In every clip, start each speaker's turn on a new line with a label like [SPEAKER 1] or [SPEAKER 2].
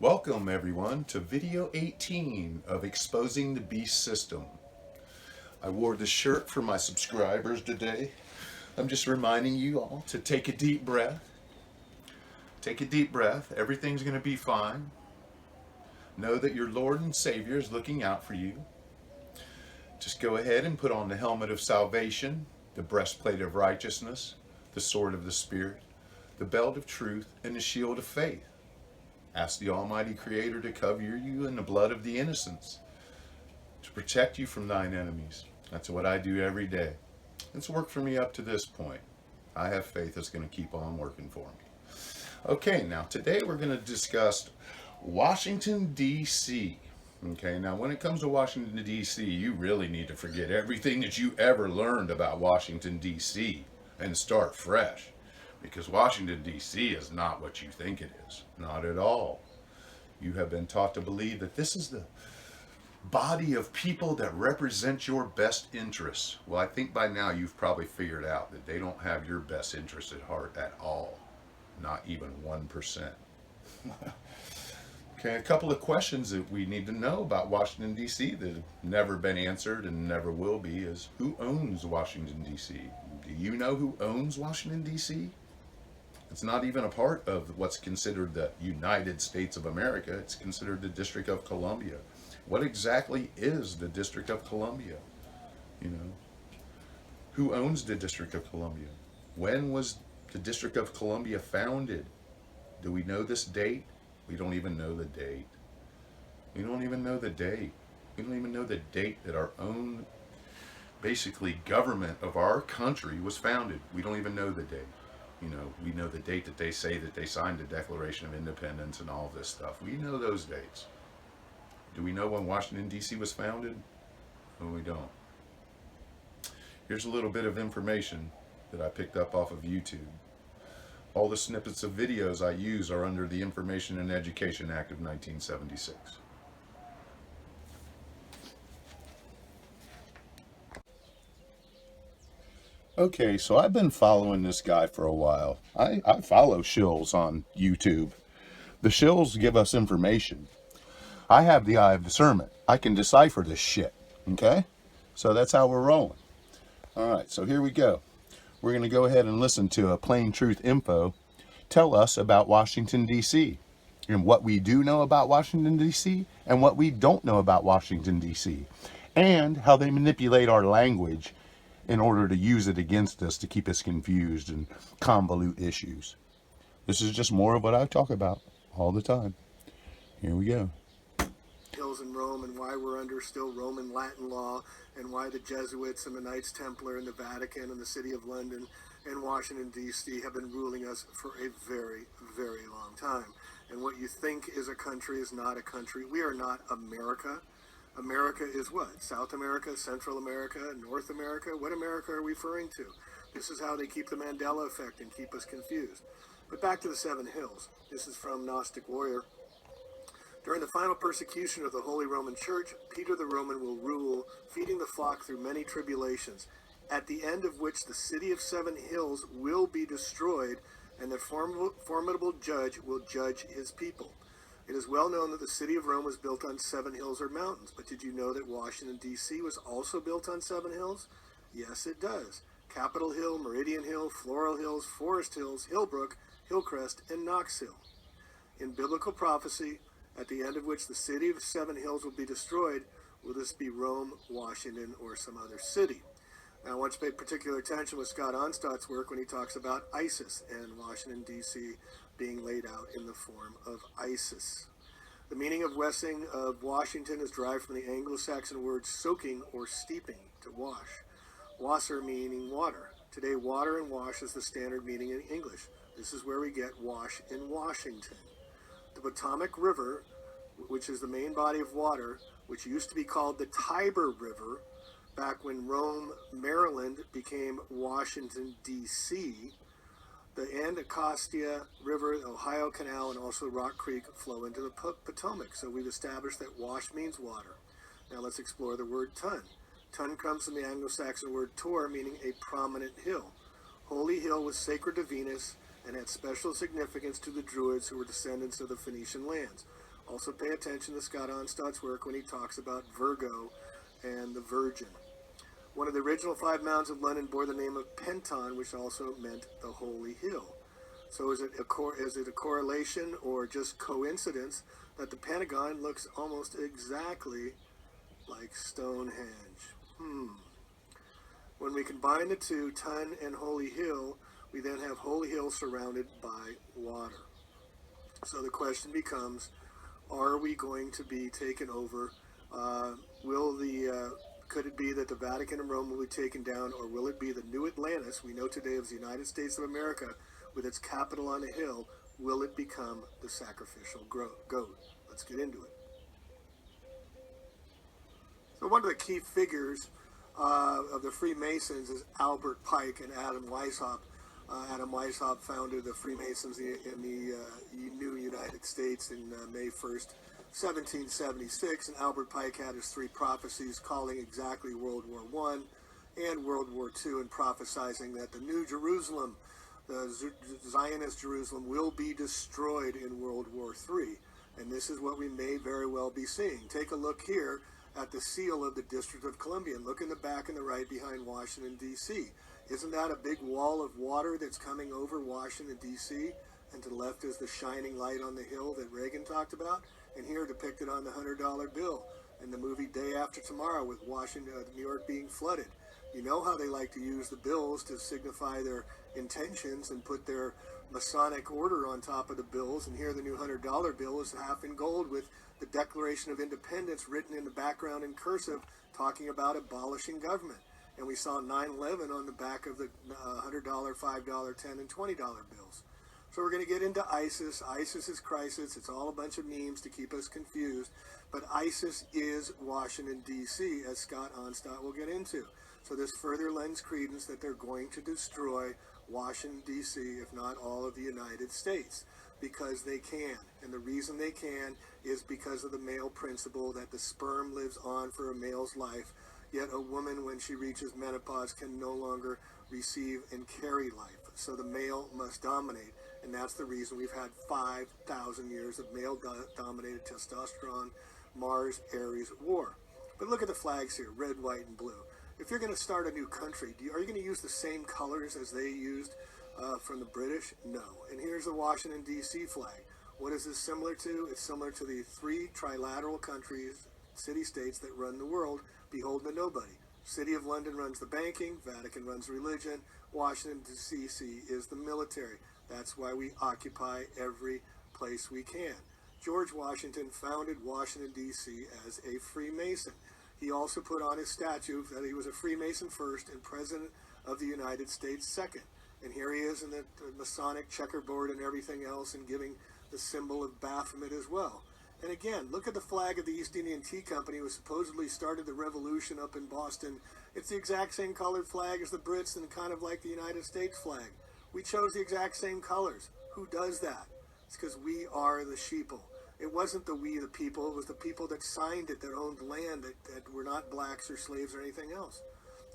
[SPEAKER 1] Welcome everyone to video 18 of Exposing the Beast System. I wore this shirt for my subscribers today. I'm just reminding you all to take a deep breath. Take a deep breath. Everything's going to be fine. Know that your Lord and Savior is looking out for you. Just go ahead and put on the helmet of salvation, the breastplate of righteousness, the sword of the Spirit, the belt of truth, and the shield of faith. Ask the Almighty Creator to cover you in the blood of the innocents, to protect you from thine enemies. That's what I do every day. It's worked for me up to this point. I have faith it's going to keep on working for me. Okay, now today we're going to discuss Washington, D.C. Okay, now when it comes to Washington, D.C., you really need to forget everything that you ever learned about Washington, D.C. and start fresh. Because Washington, D.C. is not what you think it is. Not at all. You have been taught to believe that this is the body of people that represent your best interests. Well, I think by now you've probably figured out that they don't have your best interests at heart at all. Not even 1%. Okay, a couple of questions that we need to know about Washington, D.C. that have never been answered and never will be is, who owns Washington, D.C.? Do you know who owns Washington, D.C.? It's not even a part of what's considered the United States of America. It's considered the District of Columbia. What exactly is the District of Columbia? You know, who owns the District of Columbia? When was the District of Columbia founded? Do we know this date? We don't even know the date. We don't even know the date. We don't even know the date that our own, basically, government of our country was founded. We don't even know the date. You know, we know the date that they say that they signed the Declaration of Independence and all this stuff. We know those dates. Do we know when Washington, D.C. was founded? No, we don't. Here's a little bit of information that I picked up off of YouTube. All the snippets of videos I use are under the Information and Education Act of 1976. Okay, so I've been following this guy for a while. I follow shills on YouTube. The shills give us information. I have the eye of discernment. I can decipher this shit, okay? So that's how we're rolling. All right, so here we go. We're going to go ahead and listen to a Plain Truth Info tell us about Washington, D.C., and what we do know about Washington, D.C., and what we don't know about Washington, D.C., and how they manipulate our language in order to use it against us to keep us confused and convolute issues. This is just more of what I talk about all the time. Here we go.
[SPEAKER 2] Hills in Rome, and why we're under still Roman Latin law, and why the Jesuits and the Knights Templar and the Vatican and the City of London and Washington, D.C. have been ruling us for a very, very long time. And what you think is a country is not a country. We are not America. America is what? South America, Central America, North America? What America are we referring to? This is how they keep the Mandela effect and keep us confused. But back to the Seven Hills. This is from Gnostic Warrior. During the final persecution of the Holy Roman Church, Peter the Roman will rule, feeding the flock through many tribulations, at the end of which the city of Seven Hills will be destroyed, and the formidable judge will judge his people. It is well known that the city of Rome was built on 7 hills or mountains, but did you know that Washington, D.C. was also built on 7 hills? Yes, it does. Capitol Hill, Meridian Hill, Floral Hills, Forest Hills, Hillbrook, Hillcrest, and Knox Hill. In biblical prophecy, at the end of which the city of 7 hills will be destroyed, will this be Rome, Washington, or some other city? Now, I want you to pay particular attention with Scott Onstott's work when he talks about ISIS and Washington, D.C. being laid out in the form of ISIS. The meaning of Washington is derived from the Anglo-Saxon word soaking or steeping, to wash. Wasser meaning water. Today, water and wash is the standard meaning in English. This is where we get wash in Washington. The Potomac River, which is the main body of water, which used to be called the Tiber River, back when Rome, Maryland became Washington, D.C., the Anacostia River, the Ohio Canal, and also Rock Creek flow into the Potomac. So we've established that wash means water. Now let's explore the word ton. Ton comes from the Anglo-Saxon word tor, meaning a prominent hill. Holy Hill was sacred to Venus and had special significance to the Druids who were descendants of the Phoenician lands. Also pay attention to Scott Onstott's work when he talks about Virgo and the Virgin. One of the original 5 mounds of London bore the name of Penton, which also meant the Holy Hill. So is it a correlation or just coincidence that the Pentagon looks almost exactly like Stonehenge? When we combine the two, Ton and Holy Hill, we then have Holy Hill surrounded by water. So the question becomes, are we going to be taken over? Could it be that the Vatican and Rome will be taken down, or will it be the new Atlantis we know today as the United States of America with its capital on a hill? Will it become the sacrificial goat? Let's get into it. So one of the key figures of the Freemasons is Albert Pike and Adam Weishaupt. Adam Weishaupt founded the Freemasons in the new United States in May 1st, 1776, and Albert Pike had his 3 prophecies calling exactly World War I and World War II, and prophesizing that the New Jerusalem, the Zionist Jerusalem, will be destroyed in World War III. And this is what we may very well be seeing. Take a look here at the seal of the District of Columbia. Look in the back and the right behind Washington, D.C. Isn't that a big wall of water that's coming over Washington, D.C.? And to the left is the shining light on the hill that Reagan talked about. And here depicted on the $100 bill in the movie Day After Tomorrow with New York being flooded. You know how they like to use the bills to signify their intentions and put their Masonic order on top of the bills. And here the new $100 bill is half in gold with the Declaration of Independence written in the background in cursive, talking about abolishing government. And we saw 9/11 on the back of the $100, $5, $10, and $20 bills. So we're going to get into ISIS. ISIS is crisis. It's all a bunch of memes to keep us confused. But ISIS is Washington, D.C., as Scott Onstott will get into. So this further lends credence that they're going to destroy Washington, D.C., if not all of the United States, because they can. And the reason they can is because of the male principle that the sperm lives on for a male's life, yet a woman, when she reaches menopause, can no longer receive and carry life. So the male must dominate. And that's the reason we've had 5,000 years of male-dominated testosterone, Mars, Aries war. But look at the flags here, red, white, and blue. If you're going to start a new country, are you going to use the same colors as they used from the British? No. And here's the Washington, D.C. flag. What is this similar to? It's similar to the 3 trilateral countries, city-states that run the world, beholden to nobody. City of London runs the banking, Vatican runs religion, Washington, D.C. is the military. That's why we occupy every place we can. George Washington founded Washington, D.C. as a Freemason. He also put on his statue that he was a Freemason first and President of the United States second. And here he is in the Masonic checkerboard and everything else, and giving the symbol of Baphomet as well. And again, look at the flag of the East Indian Tea Company, who supposedly started the revolution up in Boston. It's the exact same colored flag as the Brits and kind of like the United States flag. We chose the exact same colors. Who does that? It's because we are the sheeple. It wasn't the we, the people. It was the people that signed it, that owned land, that were not blacks or slaves or anything else.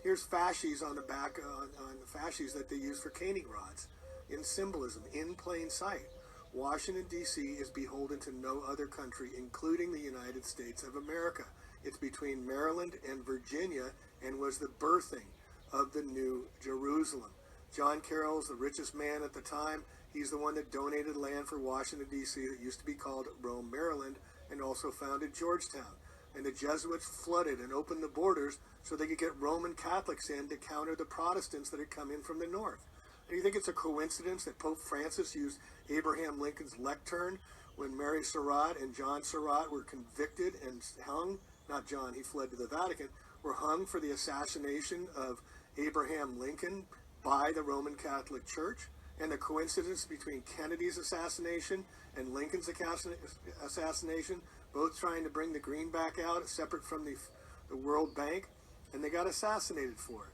[SPEAKER 2] Here's fasces on the back, on the fasces that they use for caning rods, in symbolism, in plain sight. Washington, D.C. is beholden to no other country, including the United States of America. It's between Maryland and Virginia, and was the birthing of the New Jerusalem. John Carroll's the richest man at the time. He's the one that donated land for Washington, D.C. that used to be called Rome, Maryland, and also founded Georgetown. And the Jesuits flooded and opened the borders so they could get Roman Catholics in to counter the Protestants that had come in from the north. Do you think it's a coincidence that Pope Francis used Abraham Lincoln's lectern when Mary Surratt and John Surratt were convicted and hung? Not John, he fled to the Vatican, were hung for the assassination of Abraham Lincoln by the Roman Catholic Church? And the coincidence between Kennedy's assassination and Lincoln's assassination, both trying to bring the greenback out, separate from the World Bank, and they got assassinated for it.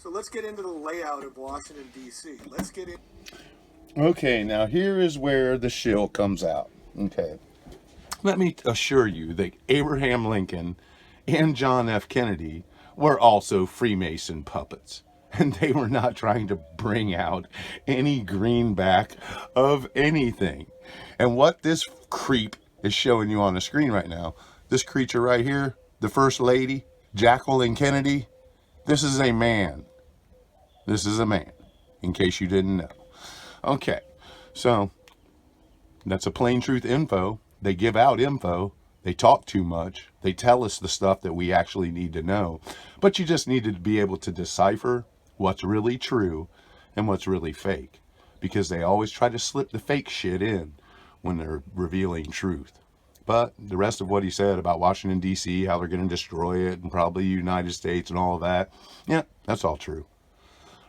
[SPEAKER 2] So let's get into the layout of Washington, D.C. Let's get in.
[SPEAKER 1] Okay, now here is where the shill comes out. Okay. Let me assure you that Abraham Lincoln and John F. Kennedy were also Freemason puppets. And they were not trying to bring out any greenback of anything. And what this creep is showing you on the screen right now. This creature right here, the First Lady, Jacqueline Kennedy, this is a man. This is a man, in case you didn't know. Okay, so that's a Plain Truth Info. They give out info. They talk too much. They tell us the stuff that we actually need to know. But you just need to be able to decipher what's really true and what's really fake. Because they always try to slip the fake shit in when they're revealing truth. But the rest of what he said about Washington, D.C., how they're going to destroy it, and probably the United States and all of that, yeah, that's all true.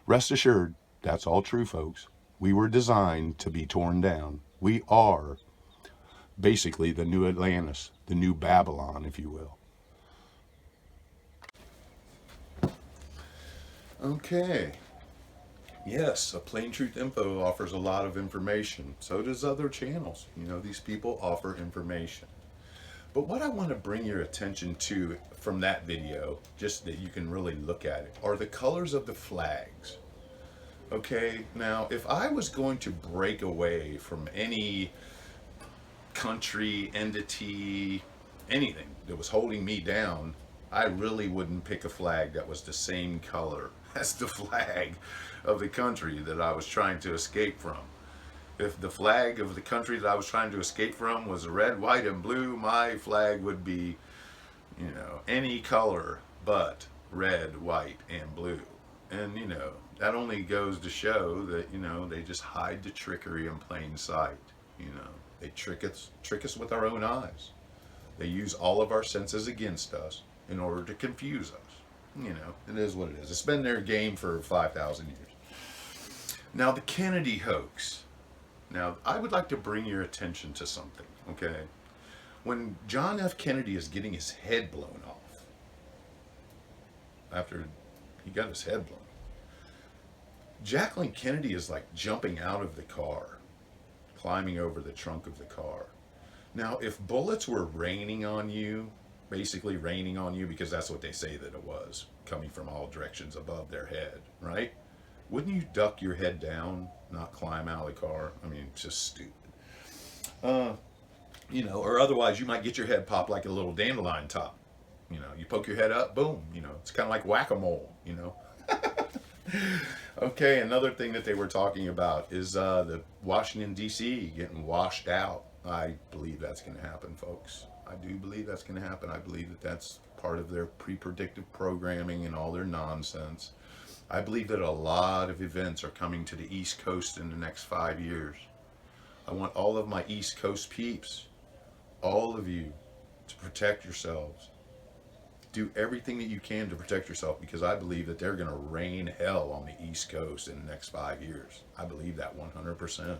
[SPEAKER 1] Rest assured, that's all true, folks. We were designed to be torn down. We are basically the new Atlantis, the new Babylon, if you will. Okay. Yes, a Plain Truth Info offers a lot of information. So does other channels. You know, these people offer information. But what I want to bring your attention to from that video, just that you can really look at it, are the colors of the flags. Okay, now if I was going to break away from any country, entity, anything that was holding me down, I really wouldn't pick a flag that was the same color as the flag of the country that I was trying to escape from. If the flag of the country that I was trying to escape from was red, white, and blue, my flag would be, you know, any color but red, white, and blue. And, you know, that only goes to show that, you know, they just hide the trickery in plain sight. You know, they trick us with our own eyes. They use all of our senses against us in order to confuse us. You know, it is what it is. It's been their game for 5,000 years. Now, the Kennedy hoax. Now, I would like to bring your attention to something, okay? When John F. Kennedy is getting his head blown off, after he got his head blown, Jacqueline Kennedy is like jumping out of the car, climbing over the trunk of the car. Now, if bullets were raining on you, basically raining on you, because that's what they say that it was, coming from all directions above their head, right? Wouldn't you duck your head down, not climb out of the car? I mean, it's just stupid. You know, or otherwise you might get your head popped like a little dandelion top. You know, you poke your head up, boom, you know, it's kind of like whack-a-mole, you know. Okay, another thing that they were talking about is the Washington, D.C. getting washed out. I believe that's going to happen, folks. I do believe that's going to happen. I believe that that's part of their pre-predictive programming and all their nonsense. I believe that a lot of events are coming to the East Coast in the next 5 years. I want all of my East Coast peeps, all of you, to protect yourselves. Do everything that you can to protect yourself, because I believe that they're going to rain hell on the East Coast in the next 5 years. I believe that 100%.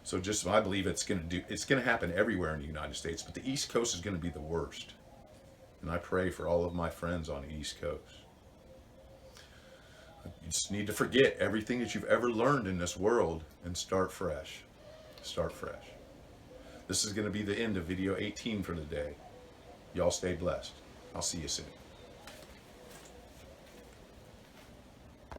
[SPEAKER 1] So just, I believe it's going to happen everywhere in the United States, but the East Coast is going to be the worst. And I pray for all of my friends on the East Coast. You just need to forget everything that you've ever learned in this world and start fresh. Start fresh. This is going to be the end of video 18 for the day. Y'all stay blessed. I'll see you soon.